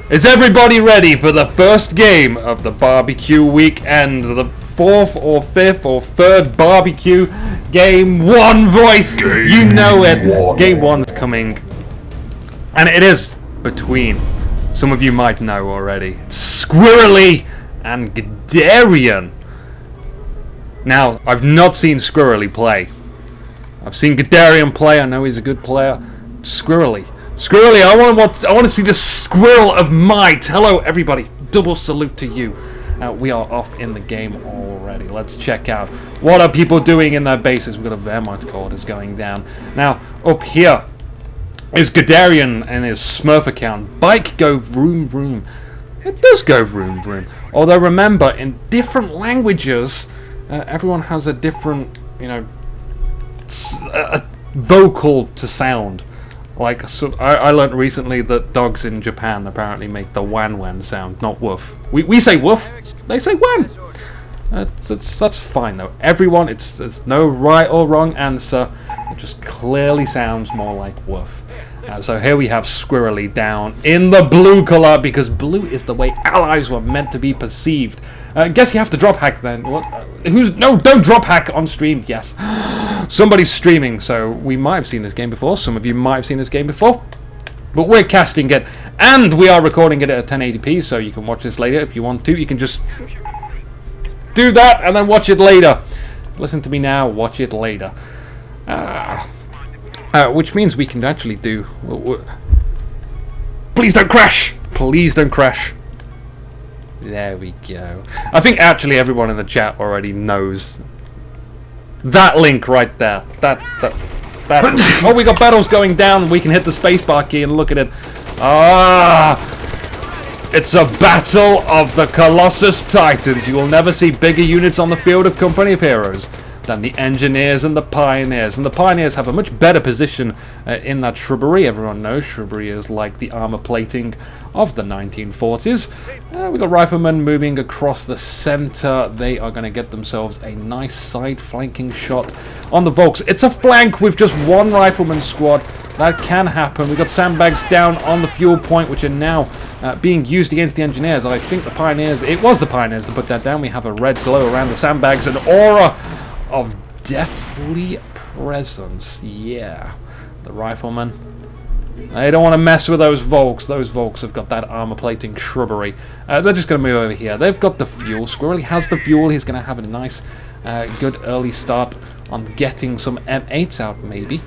Is everybody ready for the first game of the barbecue weekend? The fourth or fifth or third barbecue game. One voice, you know it. Game one's coming, and it is between. Some of you might know already. Squirrely and Guderian. Now, I've not seen Squirrely play. I've seen Guderian play. I know he's a good player. Squirrely, I want to see the squirrel of might. Hello, everybody. Double salute to you. We are off in the game already. Let's check out what are people doing in their bases. We've got a Wehrmacht quarters going down. Now, up here is Guderian and his Smurf account. Bike go vroom vroom. It does go vroom vroom. Although remember, in different languages, everyone has a different, you know, vocal to sound. Like, so I learned recently that dogs in Japan apparently make the wan sound, not woof. We say woof, they say wan. That's fine though. Everyone, there's no right or wrong answer. It just clearly sounds more like woof. So here we have Squirrely down in the blue color because blue is the way allies were meant to be perceived. Guess you have to drop hack then. What? No, don't drop hack on stream. Yes. Somebody's streaming, so we might have seen this game before. Some of you might have seen this game before. But we're casting it, and we are recording it at 1080p, so you can watch this later if you want to. You can just do that and then watch it later. Listen to me now, watch it later. Which means we can actually do... Please don't crash! Please don't crash. There we go. I think actually everyone in the chat already knows that link right there. That. Oh, we got battles going down. We can hit the spacebar key and look at it. Ah! It's a battle of the Colossus Titans. You will never see bigger units on the field of Company of Heroes than the Engineers and the Pioneers. And the Pioneers have a much better position in that shrubbery. Everyone knows shrubbery is like the armor plating of the 1940s. We've got Riflemen moving across the center. They are going to get themselves a nice side flanking shot on the Volks. It's a flank with just one Rifleman squad. That can happen. We've got sandbags down on the fuel point, which are now being used against the Engineers. I think the Pioneers, it was the Pioneers to put that down. We have a red glow around the sandbags, an aura of deathly presence. Yeah, the Riflemen, they don't want to mess with those Volks. Those Volks have got that armor plating shrubbery. They're just going to move over here. They've got the fuel. Squirrely has the fuel. He's going to have a nice good early start on getting some M8s out maybe.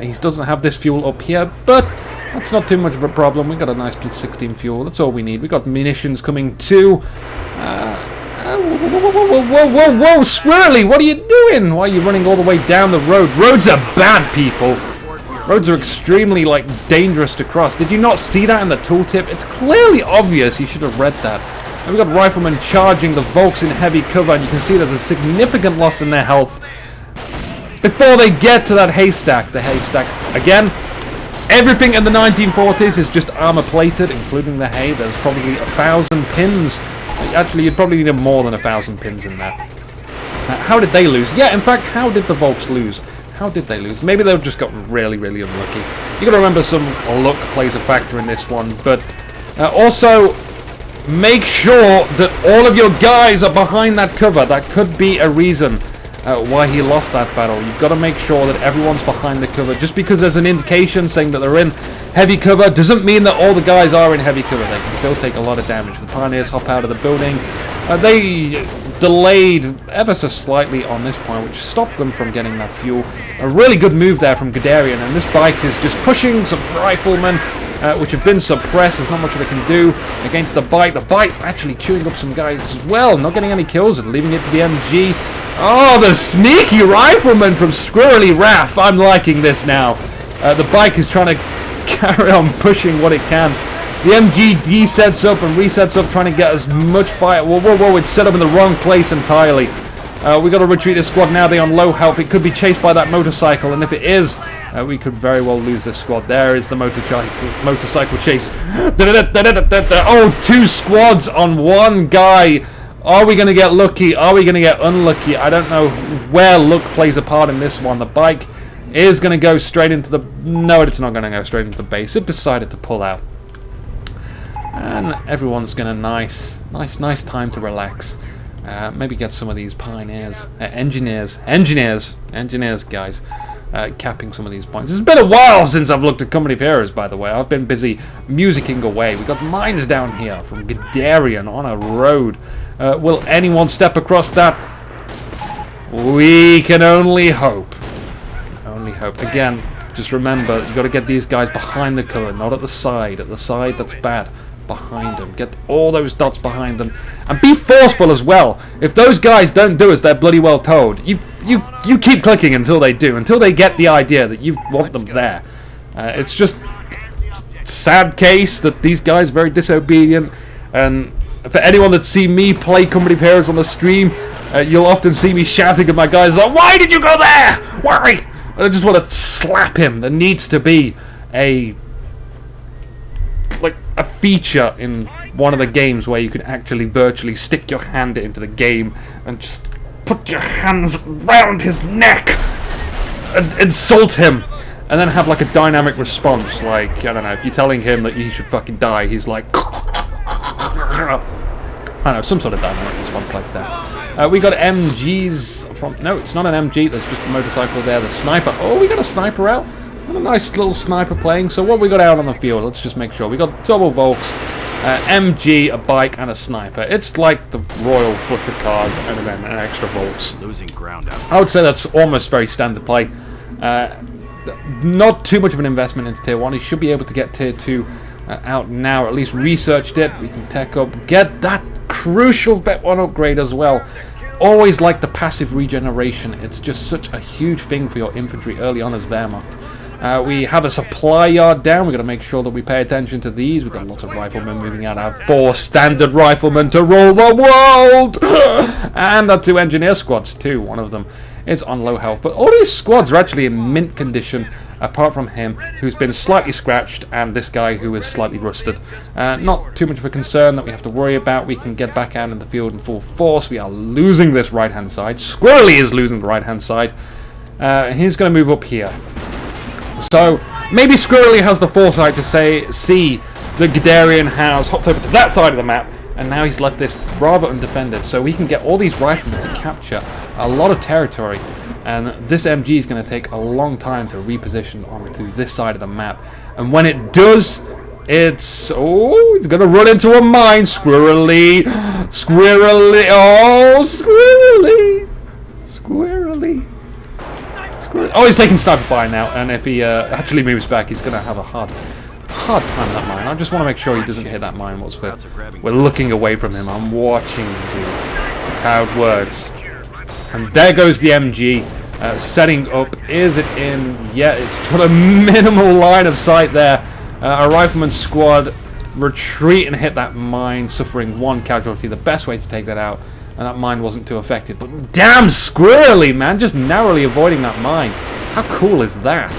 He doesn't have this fuel up here, but that's not too much of a problem. We've got a nice plus 16 fuel. That's all we need. We've got munitions coming too. Whoa, Squirrely, what are you doing? Why are you running all the way down the road? Roads are bad, people. Roads are extremely, like, dangerous to cross. Did you not see that in the tooltip? It's clearly obvious. You should have read that. And we've got Riflemen charging the Volks in heavy cover, and you can see there's a significant loss in their health before they get to that haystack. The haystack, again, everything in the 1940s is just armor plated, including the hay. There's probably 1,000 pins. Actually, you'd probably need more than 1,000 pins in that. How did they lose? Yeah, in fact, how did the Volks lose? How did they lose? Maybe they just got really, really unlucky. You got to remember some luck plays a factor in this one, but also make sure that all of your guys are behind that cover. That could be a reason why he lost that battle. You've got to make sure that everyone's behind the cover. Just because there's an indication saying that they're in heavy cover doesn't mean that all the guys are in heavy cover. They can still take a lot of damage. The Pioneers hop out of the building. They delayed ever so slightly on this point, which stopped them from getting that fuel. A really good move there from Guderian, and this bike is just pushing some Riflemen, which have been suppressed. There's not much they can do against the bike. The bike's actually chewing up some guys as well, not getting any kills and leaving it to the MG. Oh, the sneaky Rifleman from Squirrely Raff. I'm liking this now. The bike is trying to carry on pushing what it can. The MG desets up and resets up, trying to get as much fire. Whoa, it's set up in the wrong place entirely. We've got to retreat this squad now. They're on low health. It could be chased by that motorcycle, and if it is, we could very well lose this squad. There is the motorcycle chase. Oh, 2 squads on one guy. Are we going to get lucky? Are we going to get unlucky? I don't know where luck plays a part in this one. The bike is going to go straight into the... No, it's not going to go straight into the base. It decided to pull out. And everyone's gonna nice time to relax. Maybe get some of these pioneers, engineers, guys, capping some of these points. It's been a while since I've looked at Company of Heroes, by the way. I've been busy musicking away. We got mines down here from Guderian on a road. Will anyone step across that? We can only hope. Only hope. Again, just remember, you got to get these guys behind the cover, not at the side. At the side, that's bad. Behind them. Get all those dots behind them. And be forceful as well. If those guys don't do as they're bloody well told, you keep clicking until they do. Until they get the idea that you want them there. It's just sad case that these guys are very disobedient. And for anyone that's seen me play Company of Heroes on the stream, you'll often see me shouting at my guys like, "Why did you go there? Why?" I just want to slap him. There needs to be a feature in one of the games where you can actually virtually stick your hand into the game and just put your hands around his neck and insult him, and then have like a dynamic response. Like, I don't know, if you're telling him that he should fucking die, he's like, I don't know, some sort of dynamic response like that. We got MGs from... No, it's not an MG. There's just a motorcycle there. The sniper. Oh, we got a sniper out. Got a nice little sniper playing. So what we got out on the field? Let's just make sure. We got double Volks, MG, a bike, and a sniper. It's like the royal flush of cars and then an extra Volks. Losing ground out. I would say that's almost very standard play. Not too much of an investment into Tier 1. He should be able to get Tier 2 out now. At least researched it. We can tech up. Get that crucial Vet 1 upgrade as well. Always like the passive regeneration. It's just such a huge thing for your infantry early on as Wehrmacht. We have a supply yard down. We've got to make sure that we pay attention to these. We've got lots of riflemen moving out. I have 4 standard riflemen to rule the world! And our 2 engineer squads too. One of them is on low health. But all these squads are actually in mint condition, apart from him, who's been slightly scratched, and this guy who is slightly rusted. Not too much of a concern that we have to worry about. We can get back out in the field in full force. We are losing this right-hand side. Squirrel is losing the right-hand side. He's going to move up here. So, maybe Squirrel has the foresight to see the Guderian has hopped over to that side of the map, and now he's left this rather undefended. So we can get all these riflemen to capture a lot of territory. And this MG is going to take a long time to reposition onto this side of the map. And when it does, it's... Oh, it's going to run into a mine. Squirrely. Squirrely. Oh, squirrely. Squirrely. Squirrely. Oh, he's taking sniper fire now. And if he actually moves back, he's going to have a hard time at that mine. I just want to make sure he doesn't hit that mine whilst we're looking away from him. I'm watching you. That's how it works. And there goes the MG, setting up. Is it in? Yeah, it's got a minimal line of sight there. A rifleman squad retreat and hit that mine, suffering 1 casualty. The best way to take that out, and that mine wasn't too effective. But damn Squirrely, man, just narrowly avoiding that mine. How cool is that?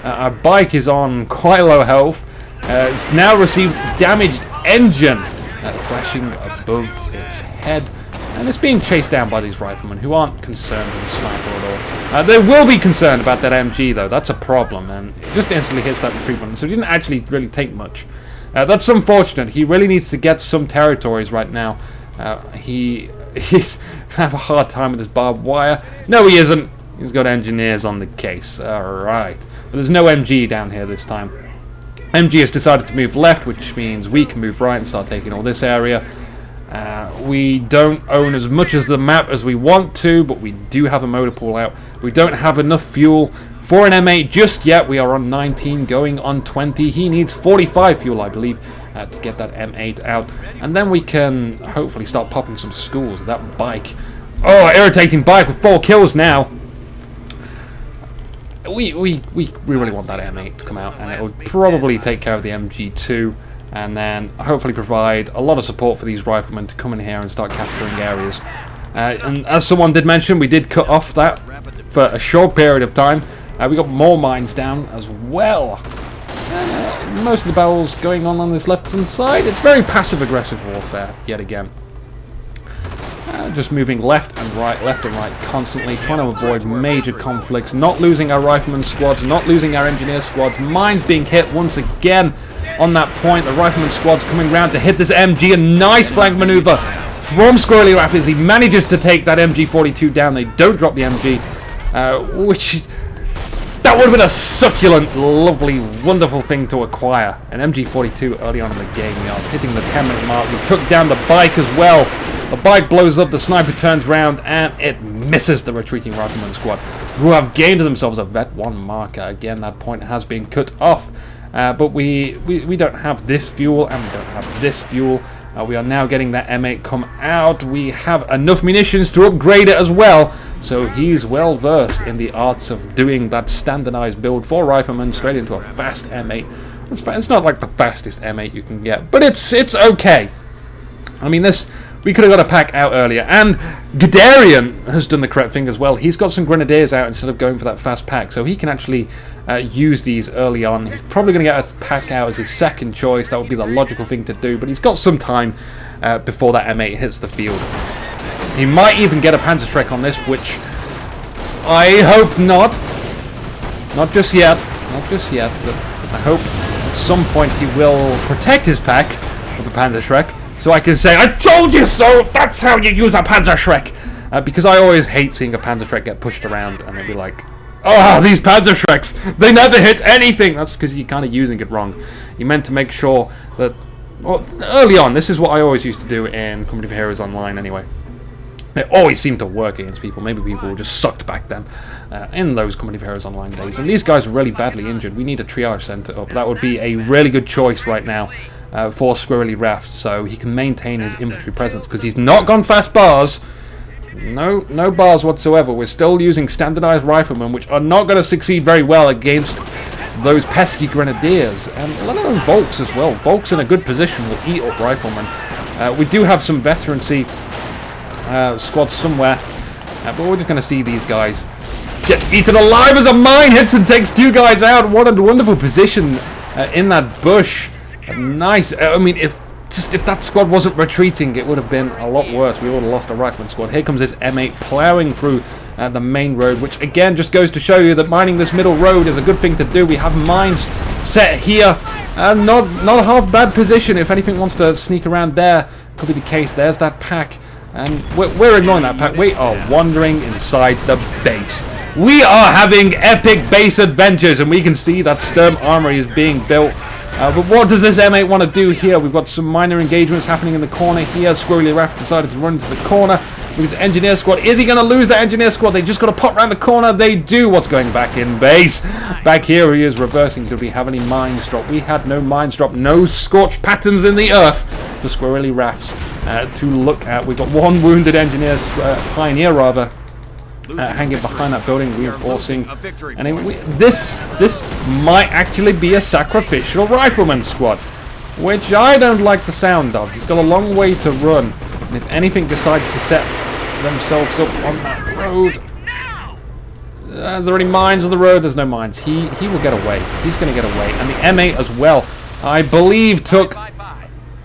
Our bike is on quite low health. It's now received damaged engine, flashing above its head. And it's being chased down by these riflemen who aren't concerned with the sniper at all. They will be concerned about that MG though. That's a problem, and it just instantly hits that retreat button. So he didn't actually really take much. That's unfortunate. He really needs to get some territories right now. He's have a hard time with his barbed wire. No, he isn't. He's got engineers on the case. Alright. But there's no MG down here this time. MG has decided to move left, which means we can move right and start taking all this area. We don't own as much as the map as we want to, but we do have a motor pool out. We don't have enough fuel for an M8 just yet. We are on 19, going on 20. He needs 45 fuel, I believe, to get that M8 out. And then we can hopefully start popping some schools. That bike. Oh, irritating bike with 4 kills now. We really want that M8 to come out, and it would probably take care of the MG2. And then hopefully provide a lot of support for these riflemen to come in here and start capturing areas. And as someone did mention, we did cut off that for a short period of time. We got more mines down as well. Most of the battles going on this left-hand side. It's very passive-aggressive warfare, yet again. Just moving left and right constantly, trying to avoid major conflicts, not losing our rifleman squads, not losing our engineer squads, mines being hit once again. on that point. The rifleman squad's coming round to hit this MG. A nice flank maneuver from Squirrely Raff as he manages to take that MG42 down. They don't drop the MG, which... That would have been a succulent, lovely, wonderful thing to acquire. An MG42 early on in the game. We are hitting the 10-minute mark. We took down the bike as well. The bike blows up, the sniper turns round, and it misses the retreating rifleman squad, who have gained themselves a Vet 1 marker. Again, that point has been cut off. But we don't have this fuel, and we don't have this fuel. We are now getting that M8 come out. We have enough munitions to upgrade it as well. So he's well versed in the arts of doing that standardized build for riflemen straight into a fast M8. It's not like the fastest M8 you can get, but it's okay. I mean, we could have got a pack out earlier, and Guderian has done the correct thing as well. He's got some grenadiers out instead of going for that fast pack, so he can actually use these early on. He's probably going to get a pack out as his second choice. That would be the logical thing to do, but he's got some time before that M8 hits the field. He might even get a Panzerschreck on this, which I hope not. Not just yet. Not just yet, but I hope at some point he will protect his pack with the Panzerschreck, so I can say, I told you so! That's how you use a Panzerschreck! Because I always hate seeing a Panzerschreck get pushed around and they'll be like, oh, these Panzerschrecks! They never hit anything! That's because you're kind of using it wrong. You meant to make sure that... Well, early on, this is what I always used to do in Company of Heroes Online anyway. It always seemed to work against people. Maybe people were just sucked back then in those Company of Heroes Online days. And these guys are really badly injured. We need a triage center up. That would be a really good choice right now for Squirrely Raft, so he can maintain his infantry presence, because he's not gone fast bars. No bars whatsoever. We're still using standardized riflemen, which are not going to succeed very well against those pesky grenadiers. And let alone Volks as well. Volks in a good position will eat up riflemen. We do have some veterancy squad somewhere, but we're just going to see these guys get eaten alive as a mine hits and takes two guys out. What a wonderful position in that bush. Nice. I mean, if that squad wasn't retreating, it would have been a lot worse. We would have lost a rifleman squad. Here comes this M8 plowing through the main road, which again just goes to show you that mining this middle road is a good thing to do. We have mines set here, and not a half bad position. If anything wants to sneak around there, could be the case. There's that pack. And we're ignoring that pack. We are wandering inside the base. We are having epic base adventures, and we can see that Sturm Armory is being built. But what does this M8 want to do here? We've got some minor engagements happening in the corner here. Squirrely Raft decided to run into the corner with his engineer squad. Is he going to lose that engineer squad? They just got to pop around the corner. They do. What's going back in base? Back here he is reversing. Did we have any mines drop? We had no mines drop. No scorched patterns in the earth for Squirrely Rafts to look at. We've got one wounded engineer, pioneer rather, hanging behind that building, reinforcing. And this might actually be a sacrificial rifleman squad, which I don't like the sound of. He's got a long way to run, and if anything decides to set themselves up on that road... Is there any mines on the road? There's no mines. He will get away. He's going to get away. And the M8 as well, I believe, took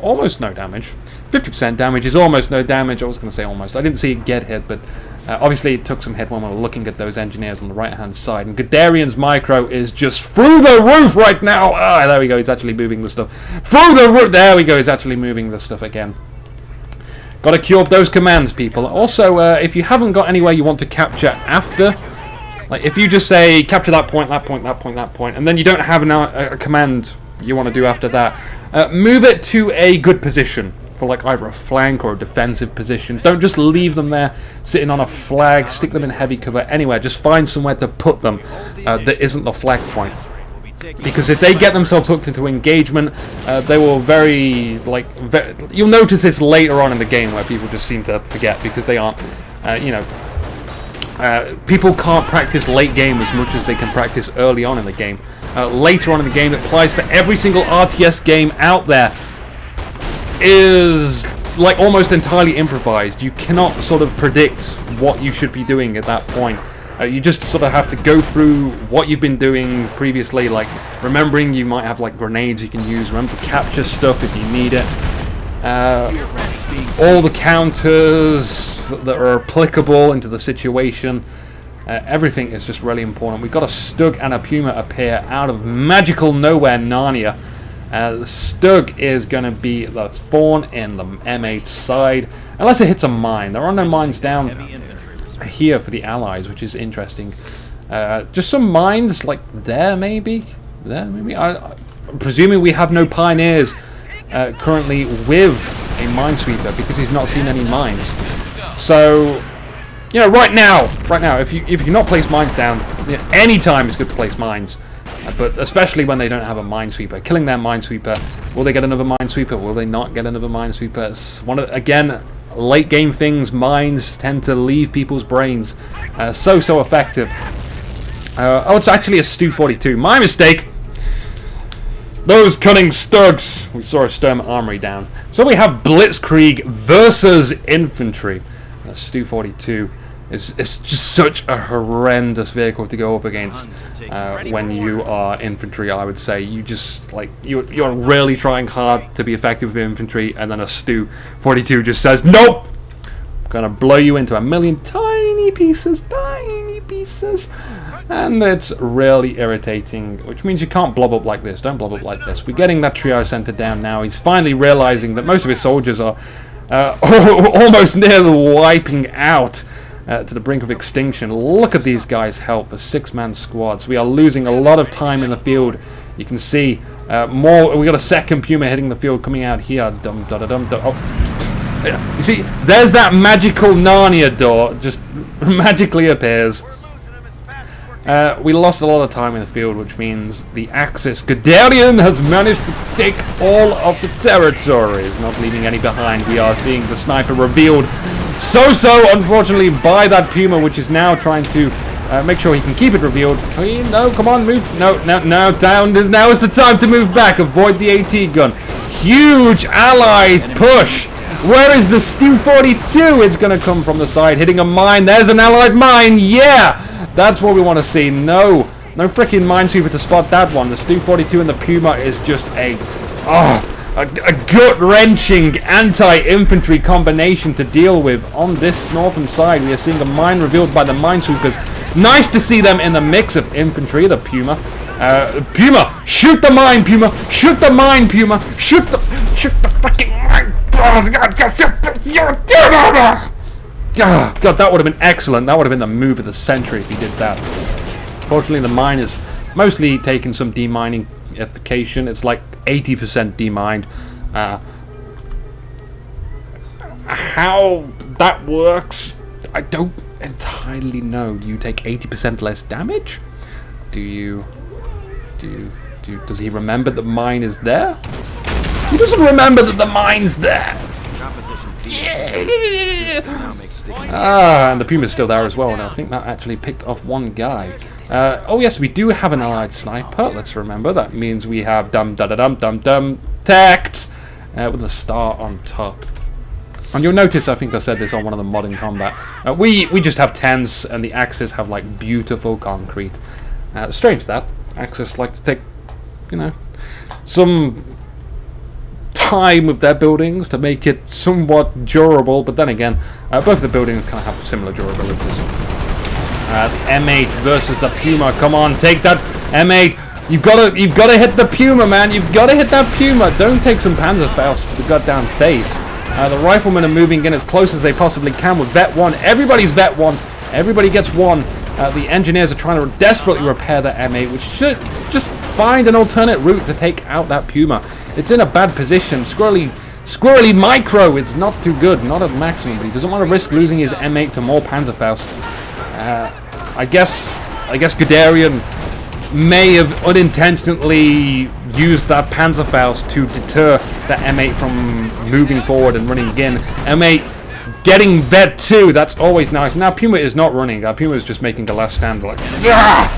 almost no damage. 50% damage is almost no damage. I was going to say almost. I didn't see it get hit, but obviously it took some hit when we were looking at those engineers on the right-hand side. And Guderian's micro is just through the roof right now. Ah, there we go. He's actually moving the stuff. Through the roof. There we go. He's actually moving the stuff again. Got to queue up those commands, people. Also, if you haven't got anywhere you want to capture after, like if you just say capture that point, that point, that point, that point, and then you don't have a command you want to do after that, move it to a good position. For like either a flank or a defensive position. Don't just leave them there sitting on a flag, stick them in heavy cover anywhere. Just find somewhere to put them that isn't the flag point. Because if they get themselves hooked into engagement, they will you'll notice this later on in the game where people just seem to forget because they aren't, people can't practice late game as much as they can practice early on in the game. Later on in the game, it applies for every single RTS game out there, is like almost entirely improvised. You cannot sort of predict what you should be doing at that point. You just sort of have to go through what you've been doing previously, like remembering you might have like grenades you can use, remember to capture stuff if you need it. All the counters that are applicable into the situation. Everything is just really important. We've got a Stug and a Puma appear out of magical nowhere Narnia. Stug is going to be the thorn in the M8 side, unless it hits a mine. There are no mines down here for the Allies, which is interesting. Just some mines, like there maybe? There maybe? I'm presuming we have no pioneers currently with a minesweeper because he's not seen any mines. So, you know, right now, if you not place mines down, you know, any time it's good to place mines. But especially when they don't have a minesweeper. Killing their minesweeper, will they get another minesweeper? Will they not get another minesweeper? It's one of, again, late game things. Mines tend to leave people's brains. So effective. Oh, it's actually a Stu 42. My mistake. Those cunning Stugs. We saw a Sturm Armory down. So we have Blitzkrieg versus Infantry. Stu 42. It's just such a horrendous vehicle to go up against when you are infantry. I would say you just like you're really trying hard to be effective with infantry, and then a Stu 42 just says nope. I'm gonna blow you into a million tiny pieces, and it's really irritating. Which means you can't blob up like this. Don't blob up like this. We're getting that triage center down now. He's finally realizing that most of his soldiers are almost near the wiping out. To the brink of extinction. Look at these guys' health for 6-man squads. We are losing a lot of time in the field. You can see more. We got a second Puma hitting the field coming out here. Dum da da dum da. Oh. You see, there's that magical Narnia door. Just magically appears. We lost a lot of time in the field, which means the Axis Guderian has managed to take all of the territories, not leaving any behind. We are seeing the sniper revealed so unfortunately by that Puma, which is now trying to make sure he can keep it revealed. No, come on, move. No, down. Now is the time to move back. Avoid the AT gun. Huge Allied push. Where is the Stu 42? It's going to come from the side, hitting a mine. There's an Allied mine. Yeah, that's what we want to see. No freaking minesweeper to spot that one. The Stu 42 and the Puma is just a gut-wrenching anti-infantry combination to deal with on this northern side. We are seeing a mine revealed by the minesweepers. Nice to see them in the mix of infantry. The Puma. Puma! Shoot the mine, Puma! Shoot the mine, Puma! Shoot the fucking mine! Oh, God, that would have been excellent. That would have been the move of the century if he did that. Fortunately, the mine is mostly taking some demining-ification. It's like 80% demined. How that works, I don't entirely know. Do you take 80% less damage? Does he remember that mine is there? He doesn't remember that the mine's there. And the Puma's still there as well, and I think that actually picked off one guy. Oh yes, we do have an allied sniper. Let's remember that means we have dum tact with a star on top. And you'll notice, I think I said this on one of the modern combat. We just have 10s, and the Axis have like beautiful concrete. Strange that Axis like to take, you know, some time with their buildings to make it somewhat durable, but then again, both the buildings kind of have similar durabilities. The M8 versus the Puma. Come on, take that M8. You've got to hit the Puma, man. You've got to hit that Puma. Don't take some Panzerfaust to the goddamn face. The riflemen are moving in as close as they possibly can with Vet 1. Everybody's Vet 1. Everybody gets one. The engineers are trying to desperately repair that M8, which should just find an alternate route to take out that Puma. It's in a bad position. Squirrely micro. It's not too good. Not at maximum, but he doesn't want to risk losing his M8 to more Panzerfaust. I guess Guderian may have unintentionally used that Panzerfaust to deter the M8 from moving forward and running again. M8 getting Vet 2, that's always nice. Now Puma is not running. Puma is just making the last stand like, ah!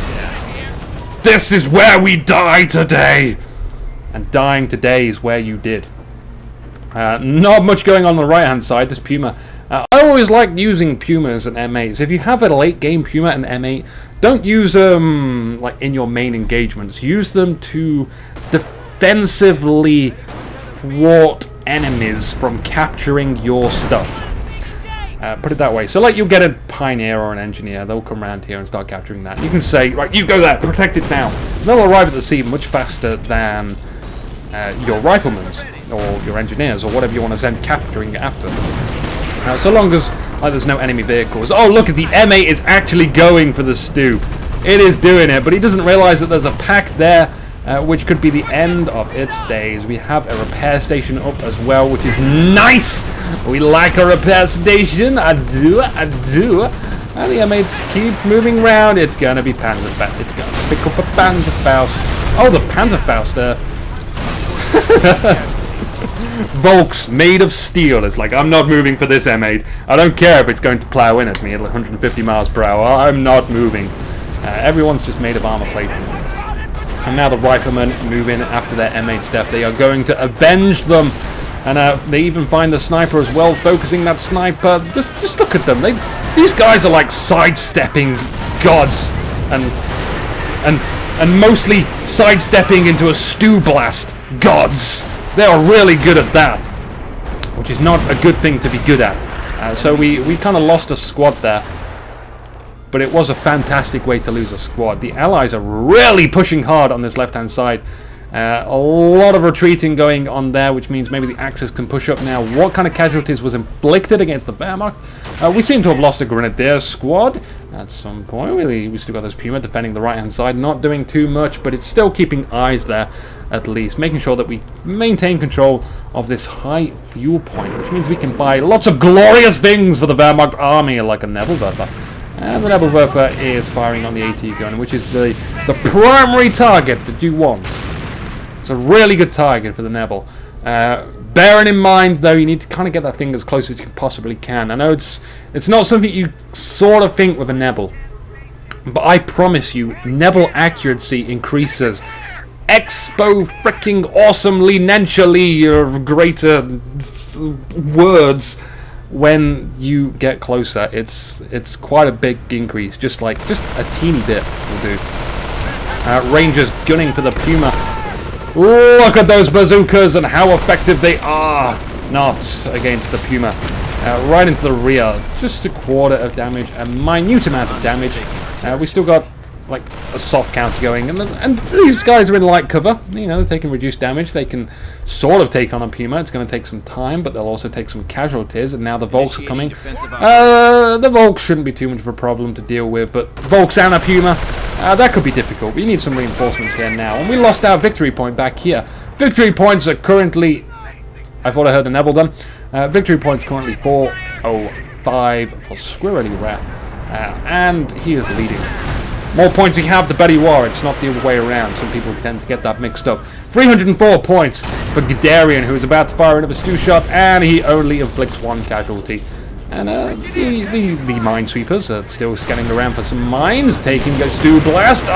This is where we die today! And dying today is where you did. Not much going on the right hand side. This Puma, I always like using Pumas and M8s. If you have a late game Puma and M8, don't use them like in your main engagements. Use them to defensively thwart enemies from capturing your stuff. Put it that way. So like you'll get a pioneer or an engineer, they'll come around here and start capturing that. You can say, right, you go there, protect it now. And they'll arrive at the sea much faster than your riflemen or your engineers or whatever you want to send capturing after. So long as there's no enemy vehicles. Oh, look at the M8 is actually going for the stew. It is doing it, but he doesn't realize that there's a pack there, which could be the end of its days. We have a repair station up as well, which is nice. We like a repair station. I do. And the M8s keep moving around. It's going to be Panzerfaust. It's going to pick up a Panzerfaust. Oh, the Panzerfaust there. Volks made of steel. It's like, I'm not moving for this M8. I don't care if it's going to plow in at me at 150 miles per hour. I'm not moving. Everyone's just made of armor plating. And now the riflemen move in after their M8 stuff. They are going to avenge them. And they even find the sniper as well, focusing that sniper. Just look at them. These guys are like sidestepping gods. And mostly sidestepping into a stew blast gods. They are really good at that, which is not a good thing to be good at. So we kind of lost a squad there, but it was a fantastic way to lose a squad. The Allies are really pushing hard on this left-hand side. A lot of retreating going on there, which means maybe the Axis can push up now. What kind of casualties was inflicted against the Wehrmacht? We seem to have lost a Grenadier squad at some point. We still got this Puma defending the right-hand side, not doing too much, but it's still keeping eyes there, at least, making sure that we maintain control of this high fuel point, which means we can buy lots of glorious things for the Wehrmacht army, like a Nebelwerfer. And the Nebelwerfer is firing on the AT gun, which is the primary target that you want. It's a really good target for the Nebel. Bearing in mind, though, you need to kind of get that thing as close as you possibly can. I know it's not something you sort of think with a Nebel, but I promise you, Nebel accuracy increases expo freaking awesomely, nensally, or greater words when you get closer. It's quite a big increase, just a teeny bit will do. Rangers gunning for the Puma. Look at those bazookas and how effective they are. Not against the Puma. Right into the rear. Just a quarter of damage, a minute amount of damage. We still got like a soft counter going, and these guys are in light cover. You know, they're taking reduced damage. They can sort of take on a Puma. It's going to take some time, but they'll also take some casualties. And now the Volks are coming. The Volks shouldn't be too much of a problem to deal with, but Volks and a Puma, that could be difficult. We need some reinforcements here now, and we lost our victory point back here. Victory points are currently, I thought I heard the Nebel then. Victory points currently 405 for Squirrel Ref, and he is leading. More points you have, the better you are. It's not the other way around. Some people tend to get that mixed up. 304 points for Guderian, who is about to fire another stew shot, and he only inflicts one casualty. And the minesweepers are still scanning around for some mines, taking a stew blast.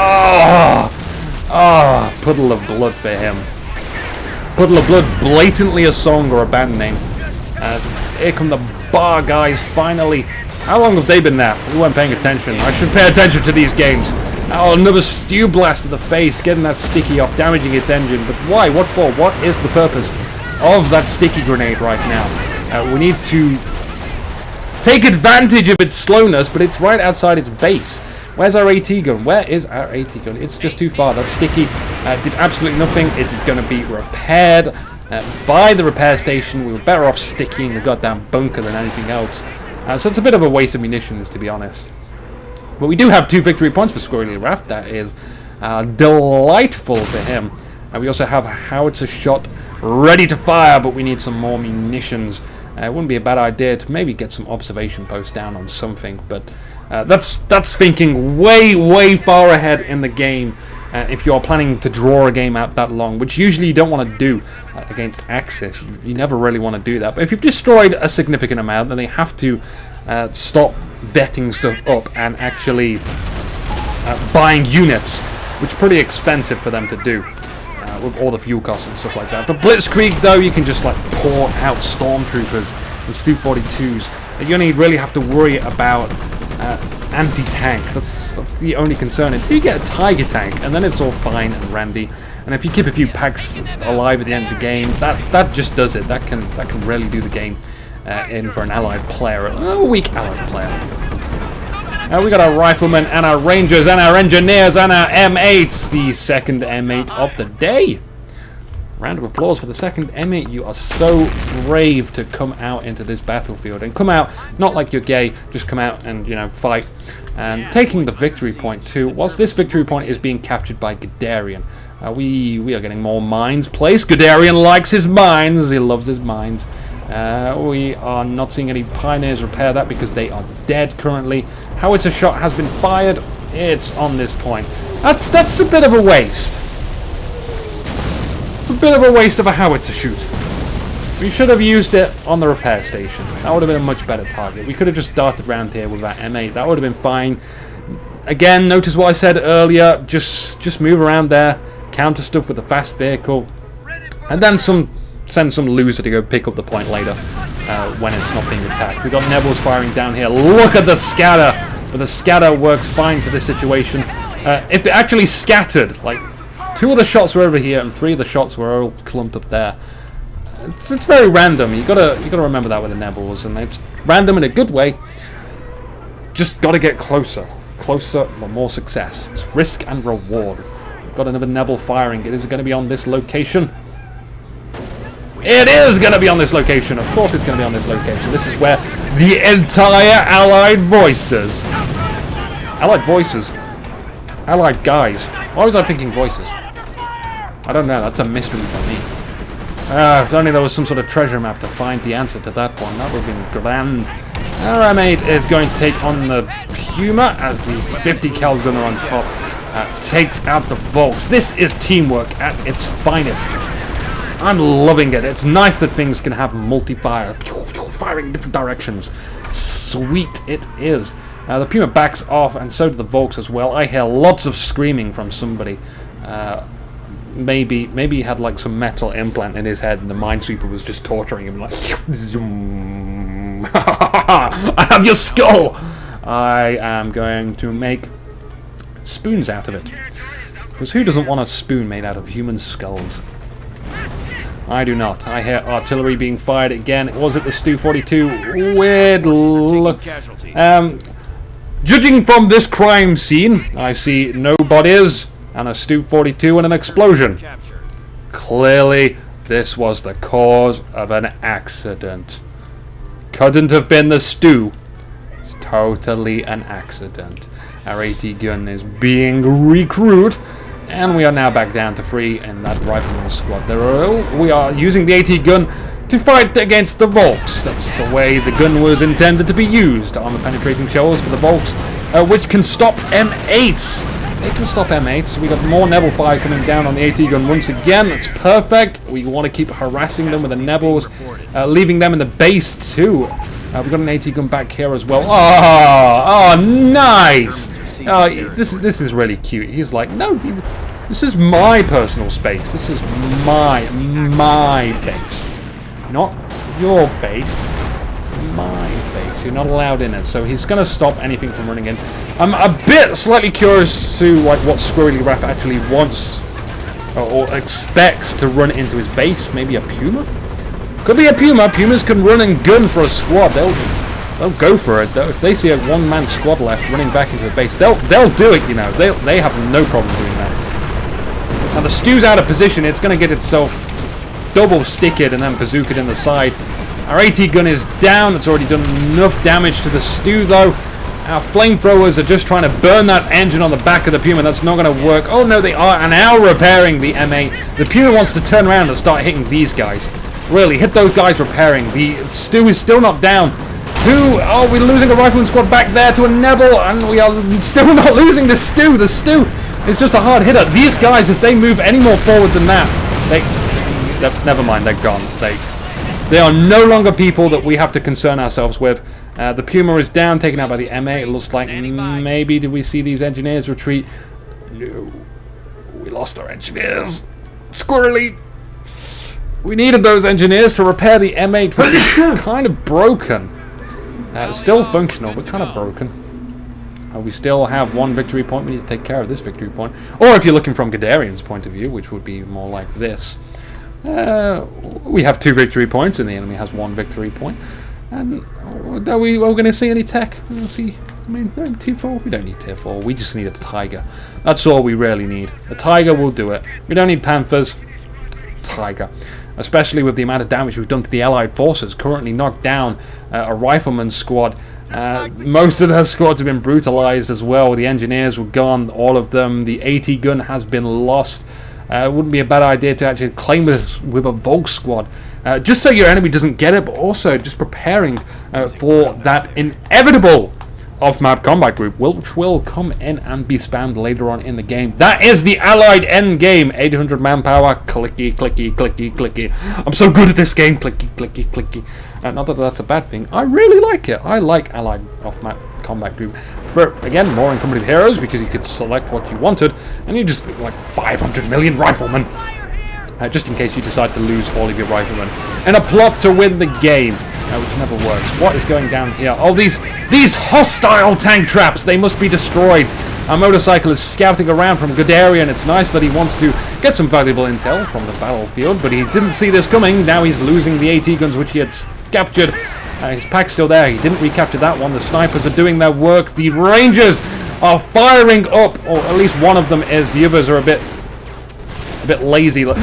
Puddle of blood for him. Puddle of blood, blatantly a song or a band name. Here come the bar guys finally. How long have they been there? We weren't paying attention. I should pay attention to these games. Oh, another stew blast to the face, getting that sticky off, damaging its engine. But why? What for? What is the purpose of that sticky grenade right now? We need to take advantage of its slowness, but it's right outside its base. Where's our AT gun? Where is our AT gun? It's just too far. That sticky did absolutely nothing. It is going to be repaired by the repair station. We were better off sticking the goddamn bunker than anything else. So it's a bit of a waste of munitions, to be honest. But we do have 2 victory points for Squirrel Raft. That is delightful for him. We also have a howitzer shot ready to fire, but we need some more munitions. It wouldn't be a bad idea to maybe get some observation posts down on something, but that's thinking way far ahead in the game. If you're planning to draw a game out that long, which usually you don't want to do against Axis. You never really want to do that. But if you've destroyed a significant amount, then they have to stop vetting stuff up and actually buying units, which is pretty expensive for them to do with all the fuel costs and stuff like that. For Blitzkrieg, though, you can just like pour out stormtroopers and Stu-42s. You only really have to worry about anti-tank. That's the only concern until you get a Tiger tank, and then it's all fine and randy. And if you keep a few packs alive at the end of the game, that just does it. That can really do the game in for an allied player, a weak allied player. We got our riflemen and our rangers and our engineers and our M8s, the second M8 of the day. Round of applause for the 2nd M8. You are so brave to come out into this battlefield. And come out, not like you're gay, just come out and, you know, fight. And taking the victory point too. Whilst this victory point is being captured by Guderian. We are getting more mines placed. Guderian likes his mines. He loves his mines. We are not seeing any pioneers repair that because they are dead currently. Howitzer shot has been fired. It's on this point. That's a bit of a waste. It's a bit of a waste of a howitzer shoot. We should have used it on the repair station. That would have been a much better target. We could have just darted around here with that M8. That would have been fine. Again, notice what I said earlier. Just move around there. Counter stuff with the fast vehicle. And then send some loser to go pick up the point later when it's not being attacked. We've got Nebels firing down here. Look at the scatter. But the scatter works fine for this situation. If it actually scattered, like 2 of the shots were over here and 3 of the shots were all clumped up there. It's very random. You gotta remember that with the Nebels, and it's random in a good way. Just gotta get closer, the more success. It's risk and reward. We've got another Nebel firing. It is going to be on this location. It is going to be on this location. Of course, it's going to be on this location. This is where the entire Allied voices, Allied guys. Why was I thinking voices? I don't know. That's a mystery to me. If only there was some sort of treasure map to find the answer to that one. That would have been grand. Our M8 is going to take on the Puma as the 50 cal gunner on top takes out the Volks. This is teamwork at its finest. I'm loving it. It's nice that things can have multi-fire, firing in different directions. Sweet it is. The Puma backs off, and so do the Volks as well. I hear lots of screaming from somebody. Maybe he had like some metal implant in his head and the Minesweeper was just torturing him like zoom. I have your skull! I am going to make spoons out of it. Because who doesn't want a spoon made out of human skulls? I do not. I hear artillery being fired again. Was it the Stu-42? Weird look. Judging from this crime scene, I see no bodies and a Stu-42 and an explosion. Clearly, this was the cause of an accident. Couldn't have been the Stu. It's totally an accident. Our AT gun is being recruited, and we are now back down to 3 in that rifleman squad. We are using the AT gun to fight against the Volks. That's the way the gun was intended to be used. Armor-penetrating shells for the Volks, which can stop M8s. They can stop M8s. We got more Nebel fire coming down on the AT gun once again. That's perfect. We want to keep harassing them with the Nebels, leaving them in the base too. We've got an AT gun back here as well. Oh, nice. This is really cute. He's like, no, this is my personal space. This is my base, not your base. My base. You're not allowed in it, so he's going to stop anything from running in. I'm a bit slightly curious to like what Squirrely Raph actually wants or expects to run into his base. Maybe a Puma? Could be a Puma. Pumas can run and gun for a squad. They'll go for it though. If they see a one-man squad left running back into the base, they'll do it. You know, they have no problem doing that. Now the Stu's out of position. It's going to get itself double sticked and then bazookaed in the side. Our AT gun is down. It's already done enough damage to the Stu though. Our flamethrowers are just trying to burn that engine on the back of the Puma. That's not going to work. Oh no, they are now repairing the M8. The Puma wants to turn around and start hitting these guys. Really, hit those guys repairing. The Stu is still not down. Oh, we're losing a rifleman squad back there to a Nebel, and we are still not losing the Stu. The Stu is just a hard hitter. These guys, if they move any more forward than that, never mind, they're gone. They are no longer people that we have to concern ourselves with. The Puma is down, taken out by the M8. It looks like maybe did we see these engineers retreat? No. We lost our engineers. Squirrely. We needed those engineers to repair the M8, which is kind of broken. Still functional, but kind of broken. We still have one victory point. We need to take care of this victory point. Or if you're looking from Guderian's point of view, which would be more like this. We have 2 victory points, and the enemy has 1 victory point. And are we going to see any tech? We'll see. I mean, tier 4. We don't need tier 4. We just need a Tiger. That's all we really need. A Tiger will do it. We don't need Panthers. Tiger. Especially with the amount of damage we've done to the Allied forces. Currently knocked down a rifleman squad. Most of their squads have been brutalized as well. The engineers were gone, all of them. The AT gun has been lost. It wouldn't be a bad idea to actually claim this with a Volk squad. Just so your enemy doesn't get it, but also just preparing for that inevitable off-map combat group, which will come in and be spammed later on in the game. That is the Allied end game. 800 manpower. Clicky, clicky, clicky, clicky. I'm so good at this game. Clicky, clicky, clicky. Not that that's a bad thing. I really like it. I like Allied off-map combat group. For, again, more incumbent heroes, because you could select what you wanted, and you just, like, 500 million riflemen. Just in case you decide to lose all of your riflemen. And a plot to win the game. Which never works. What is going down here? Oh, these hostile tank traps! They must be destroyed. Our motorcycle is scouting around from Guderian. It's nice that he wants to get some valuable intel from the battlefield, but he didn't see this coming. Now he's losing the AT guns, which he had captured. His pack's still there. He didn't recapture that one. The snipers are doing their work. The Rangers are firing up, or at least one of them is. The others are a bit lazy. Wait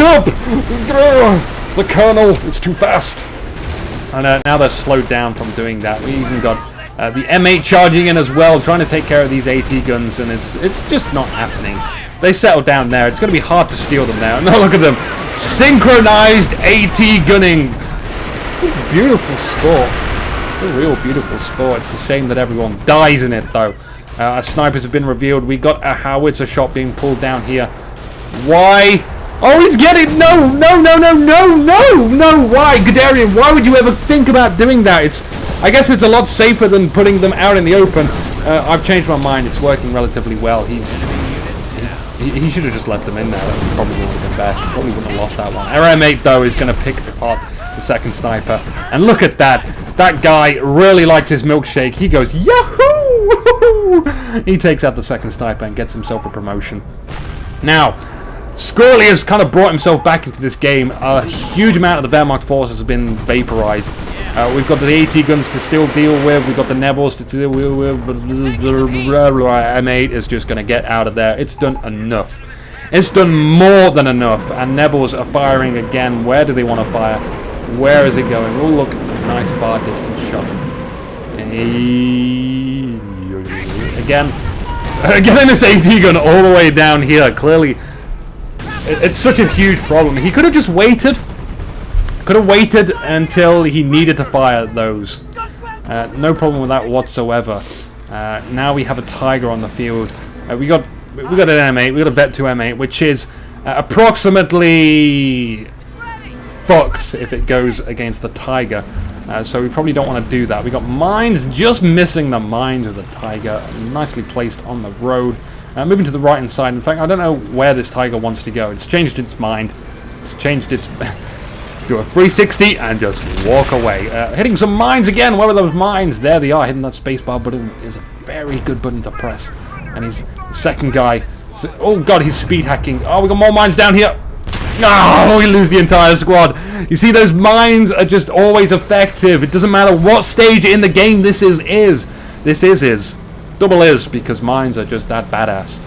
up! The Colonel, it's too fast. And now they're slowed down from doing that. We even got the M8 charging in as well, trying to take care of these AT guns, and it's just not happening. They settled down there. It's going to be hard to steal them now. No, look at them. Synchronized AT gunning. It's a beautiful sport. It's a real beautiful sport. It's a shame that everyone dies in it, though. Our snipers have been revealed. We got a howitzer shot being pulled down here. Why? Oh, he's getting... No! Why? Guderian, why would you ever think about doing that? I guess it's a lot safer than putting them out in the open. I've changed my mind. It's working relatively well. He should have just left them in there. That probably would have been best. Probably wouldn't have lost that one. Our M8, though, is going to pick apart the second sniper. And look at that. That guy really likes his milkshake. He goes, Yahoo! He takes out the second sniper and gets himself a promotion. Now... Squirrel has kind of brought himself back into this game. A huge amount of the Wehrmacht forces has been vaporized. We've got the AT guns to still deal with. We've got the Nebels to deal with. But M8 is just going to get out of there. It's done enough. It's done more than enough. And Nebels are firing again. Where do they want to fire? Where is it going? Oh, look. Nice far distance shot. Again in this AT gun all the way down here. Clearly... It's such a huge problem. He could have just waited. Could have waited until he needed to fire those. No problem with that whatsoever. Now we have a Tiger on the field. We got an M8. We got a Vet 2 M8, which is approximately fucked if it goes against the Tiger. So we probably don't want to do that. We got mines, just missing the mines of the Tiger. Nicely placed on the road. Moving to the right-hand side. In fact, I don't know where this Tiger wants to go. It's changed its mind. It's changed its... do a 360 and just walk away. Hitting some mines again. Where are those mines? There they are. Hitting that spacebar button is a very good button to press. And his second guy... Oh, God, he's speed hacking. Oh, we got more mines down here. No, we lose the entire squad. You see, those mines are just always effective. It doesn't matter what stage in the game this is. This is. Double is, because mines are just that badass.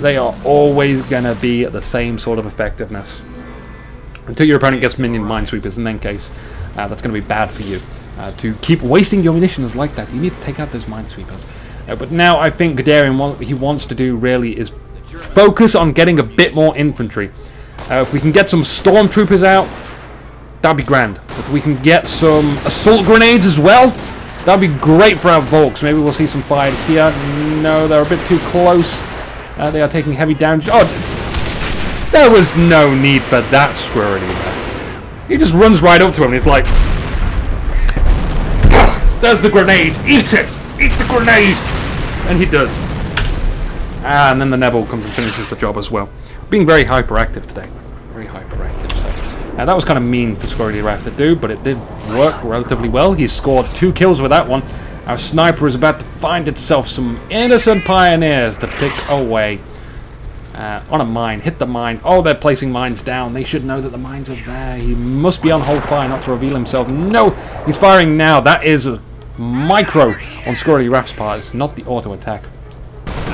They are always going to be the same sort of effectiveness. Until your opponent gets minion minesweepers, in that case, that's going to be bad for you. To keep wasting your munitions like that, you need to take out those minesweepers. But now I think Guderian, what he wants to do really is focus on getting a bit more infantry. If we can get some stormtroopers out, that'd be grand. If we can get some assault grenades as well, that'd be great for our Volks. Maybe we'll see some fire here. No, they're a bit too close. They are taking heavy damage. Oh, there was no need for that Squirrel either. He just runs right up to him and he's like, there's the grenade. Eat it. Eat the grenade. And he does. And then the Nebel comes and finishes the job as well. Being very hyperactive today. Very hyperactive. So that was kind of mean for Squirrel to do, but it did work relatively well. He scored 2 kills with that one. Our sniper is about to find itself some innocent pioneers to pick away. On a mine. Hit the mine. Oh, they're placing mines down. They should know that the mines are there. He must be on hold fire not to reveal himself. No! He's firing now. That is a micro on Squirrel Raft's part. It's not the auto attack.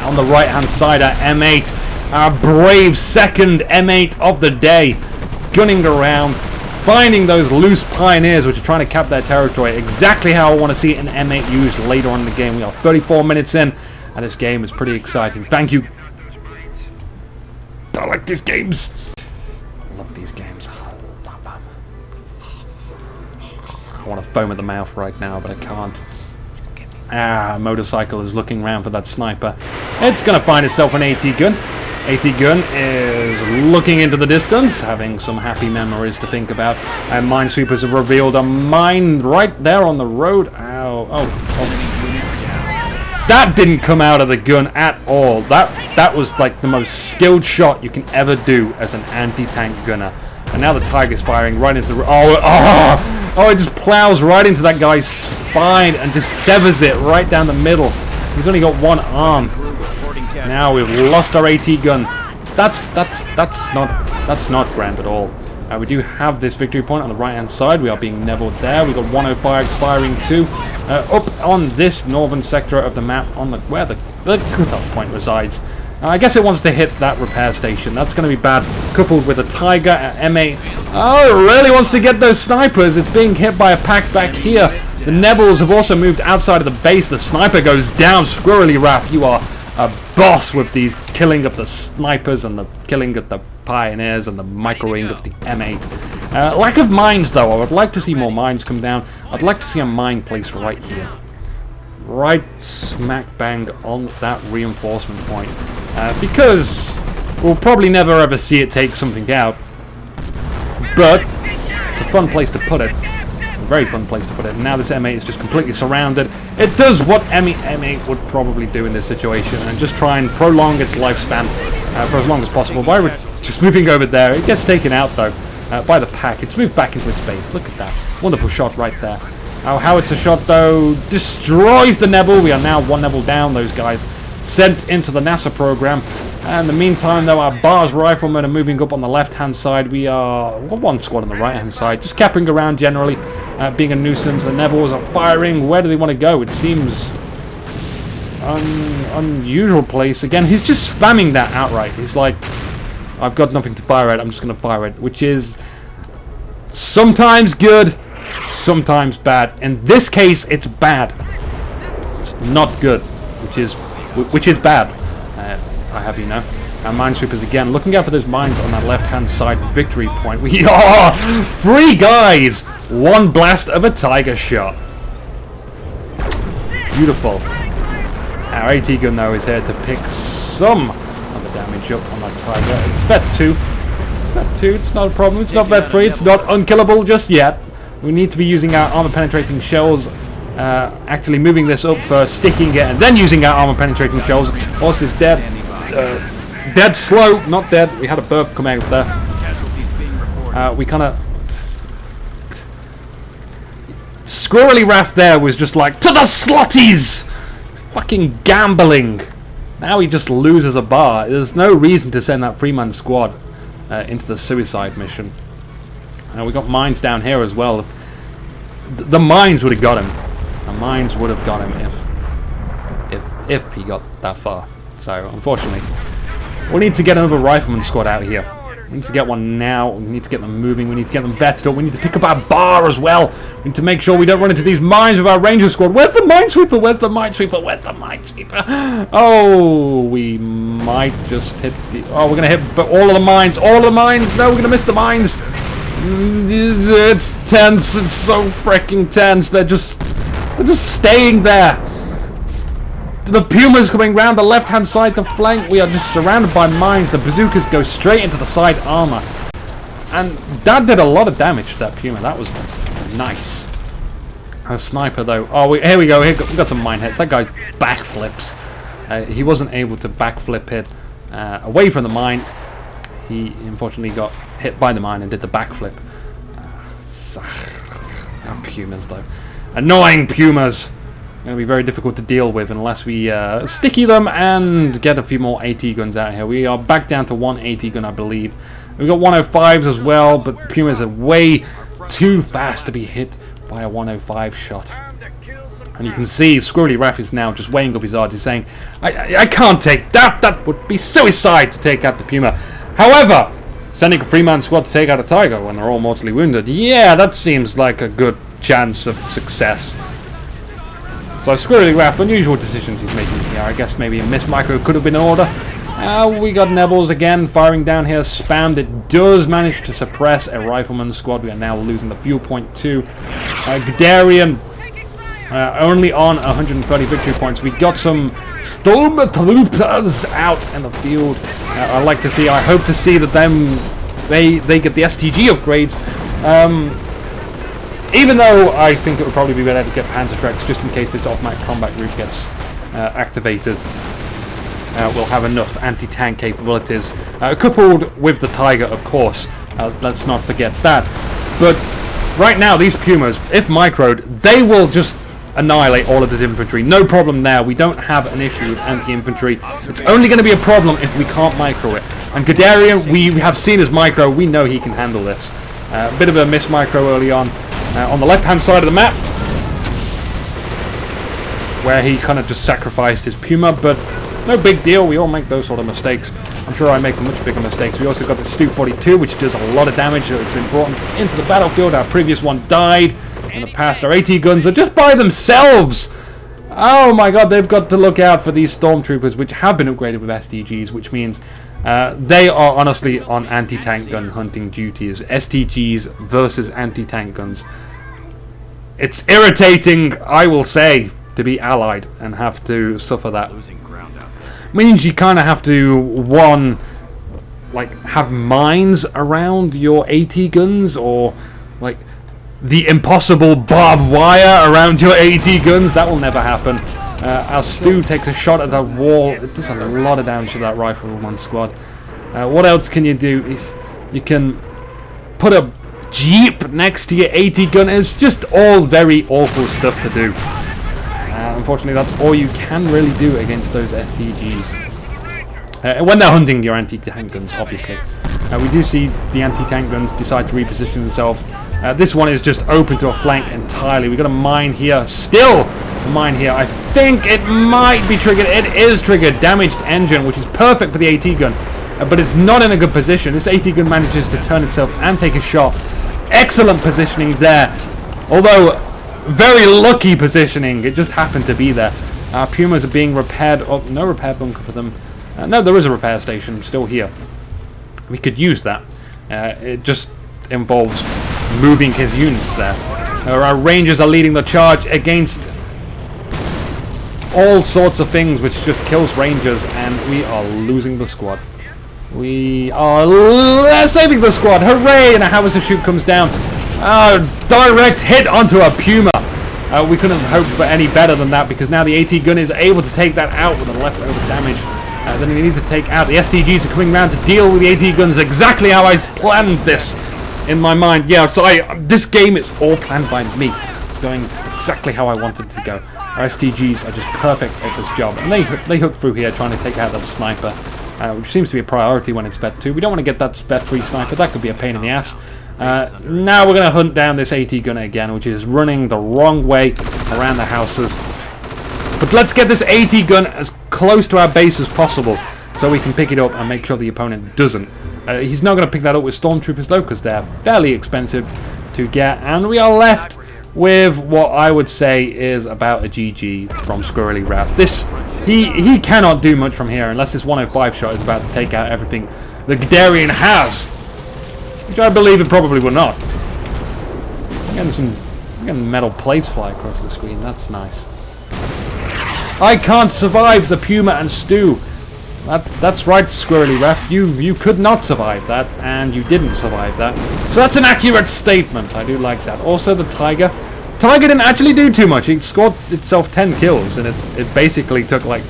On the right hand side, our M8 our brave second M8 of the day, gunning around, finding those loose pioneers which are trying to cap their territory. Exactly how I want to see an M8 used later on in the game. We are 34 minutes in, and this game is pretty exciting. Thank you. I like these games. I love these games. I love them. I want to foam at the mouth right now, but I can't. Motorcycle is looking around for that sniper. It's going to find itself an AT gun. AT gun is looking into the distance, having some happy memories to think about. And minesweepers have revealed a mine right there on the road. Ow. Oh. That didn't come out of the gun at all. That was like the most skilled shot you can ever do as an anti-tank gunner. And now the Tiger's firing right into the... Oh, it just plows right into that guy's spine and just severs it right down the middle. He's only got one arm. Now we've lost our AT gun. That's not grand at all. We do have this victory point on the right-hand side. We are being nebbled there. We've got 105s firing too. Up on this northern sector of the map, on the where the cutoff point resides. I guess it wants to hit that repair station. That's going to be bad, coupled with a Tiger at M8. Oh, it really wants to get those snipers. It's being hit by a pack back here. The Nebels have also moved outside of the base. The sniper goes down. Squirrely Raph, you are a boss with these killing of the snipers and the killing of the pioneers and the microing of the M8. Lack of mines, though. I would like to see more mines come down. I'd like to see a mine placed right here. Right smack bang on that reinforcement point. Because we'll probably never ever see it take something out. But it's a fun place to put it. It's a very fun place to put it. And now this M8 is just completely surrounded. It does what M8 would probably do in this situation and just try and prolong its lifespan for as long as possible by just moving over there. It gets taken out though by the pack. It's moved back into its base. Look at that. Wonderful shot right there. How it's a shot though destroys the Nebel. We are now one Nebel down. Those guys sent into the NASA program. And in the meantime, though, our Bars riflemen are moving up on the left-hand side. We've got one squad on the right-hand side, just capping around generally, being a nuisance. The Nebels are firing. Where do they want to go? It seems unusual place. Again, he's just spamming that outright. He's like, I've got nothing to fire at. I'm just going to fire it, which is sometimes good, sometimes bad. In this case, it's bad. It's not good, which is bad. I have you know. Our minesweepers again looking out for those mines on that left-hand side victory point. We are 3 guys, 1 blast of a Tiger shot. Beautiful. Our AT gun though is here to pick some of the damage up on that Tiger. It's Vet 2. It's Vet 2. It's not a problem. It's not Vet 3. It's not unkillable just yet. We need to be using our armor-penetrating shells. Actually moving this up first, sticking it, and then using our armor-penetrating shells. Horse is dead. Dead slow, not dead. We had a burp come out there. We kind of... Squirrely Raft there was just like, to the slotties! Fucking gambling. Now he just loses a bar. There's no reason to send that 3-man squad into the suicide mission. We got mines down here as well. The mines would have got him. The mines would have got him if he got that far. So unfortunately, we need to get another rifleman squad out here. We need to get one now. We need to get them moving. We need to get them vetted up. We need to pick up our bar as well. We need to make sure we don't run into these mines with our ranger squad. Where's the minesweeper? Where's the minesweeper? Where's the minesweeper? Oh, we might just hit the... Oh, we're going to hit all of the mines. All of the mines. No, we're going to miss the mines. It's tense. It's so freaking tense. They're just staying there. The Pumas coming round the left-hand side to flank. We are just surrounded by mines. The bazookas go straight into the side armor. And that did a lot of damage to that Puma. That was nice. A sniper, though. Oh, here we go. We got some mine hits. That guy backflips. He wasn't able to backflip it away from the mine. He, unfortunately, got hit by the mine and did the backflip. Pumas, though. Annoying Pumas. Going to be very difficult to deal with unless we sticky them and get a few more AT guns out here. We are back down to 1 AT gun, I believe. We've got 105s as well, but Pumas are way too fast to be hit by a 105 shot. And you can see Squirrely Ref is now just weighing up his odds. He's saying, I can't take that. That would be suicide to take out the Puma. However, sending a 3-man squad to take out a Tiger when they're all mortally wounded, yeah, that seems like a good chance of success. So Squirrely Ref, unusual decisions he's making here. I guess maybe a miss micro could have been in order. We got Nebbles again firing down here, spammed. It does manage to suppress a rifleman squad. We are now losing the fuel point too. Guderian only on 130 victory points. We got some Stormtroopers out in the field. I like to see, I hope to see that they get the STG upgrades. Even though I think it would probably be better to get Panzertrex just in case this off-map combat route gets activated. We'll have enough anti-tank capabilities, coupled with the Tiger, of course. Let's not forget that. But right now, these Pumas, if microed, they will just annihilate all of this infantry. No problem there. We don't have an issue with anti-infantry. It's only going to be a problem if we can't micro it. And Guderian, we have seen his micro. We know he can handle this. A bit of a miss micro early on the left-hand side of the map, where he kind of just sacrificed his Puma, but no big deal. We all make those sort of mistakes. I'm sure I make much bigger mistakes. We also got the Stu-42, which does a lot of damage. It's been brought into the battlefield. Our previous one died in the past. Our AT guns are just by themselves. Oh my god, they've got to look out for these Stormtroopers, which have been upgraded with STGs, which means they are honestly on anti-tank gun hunting duties. STGs versus anti-tank guns. It's irritating, I will say, to be allied and have to suffer that. Means you kind of have to, one, like, have mines around your AT guns, or like the impossible barbed wire around your AT guns. That will never happen. Our Stu takes a shot at that wall. It does a lot of damage to that rifleman squad. What else can you do? You can put a Jeep next to your AT gun. It's just all very awful stuff to do. Unfortunately, that's all you can really do against those STGs. When they're hunting your anti-tank guns, obviously. We do see the anti-tank guns decide to reposition themselves. This one is just open to a flank entirely. We've got a mine here. Still a mine here. I think it might be triggered. It is triggered. Damaged engine, which is perfect for the AT gun. But it's not in a good position. This AT gun manages to turn itself and take a shot. Excellent positioning there. Although, very lucky positioning. It just happened to be there. Our Pumas are being repaired. Oh, no repair bunker for them. No, there is a repair station still here. We could use that. It just involves moving his units there. Our Rangers are leading the charge against all sorts of things, which just kills Rangers, and we are losing the squad. We are saving the squad. Hooray! And a howitzer shoot comes down. Direct hit onto a Puma. We couldn't have hoped for any better than that, because now the AT gun is able to take that out with the leftover damage. Then we need to take out the STGs are coming around to deal with the AT guns exactly how I planned this in my mind. Yeah, so this game is all planned by me. It's going exactly how I wanted to go. Our STGs are just perfect at this job, and they hook through here trying to take out that sniper, which seems to be a priority when it's Spec 2. We don't want to get that Spec 3 sniper. That could be a pain in the ass. Now we're going to hunt down this AT gunner again, which is running the wrong way around the houses. But let's get this AT gun as close to our base as possible, so we can pick it up and make sure the opponent doesn't. He's not going to pick that up with Stormtroopers though, because they're fairly expensive to get, and we are left with what I would say is about a GG from Squirrely Ref. He cannot do much from here unless this 105 shot is about to take out everything the Guderian has, which I believe it probably will not. I'm getting metal plates fly across the screen. That's nice. I can't survive the Puma and Stu. That's right, Squirrely Ref. You could not survive that, and you didn't survive that. So that's an accurate statement. I do like that. Also, the Tiger. Tiger didn't actually do too much. It scored itself 10 kills, and it basically took like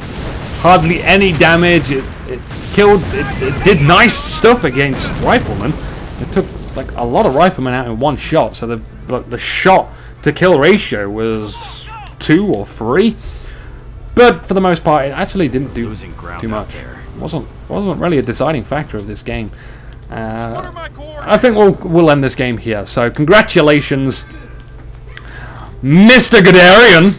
hardly any damage. It did nice stuff against riflemen. It took like a lot of riflemen out in one shot. So the shot to kill ratio was 2 or 3. But for the most part, it actually didn't do too much. It wasn't really a deciding factor of this game. I think we'll end this game here. So congratulations, Mr. Guderian.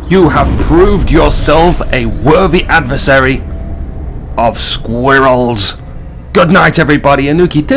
You have proved yourself a worthy adversary of squirrels. Good night, everybody. Anuki.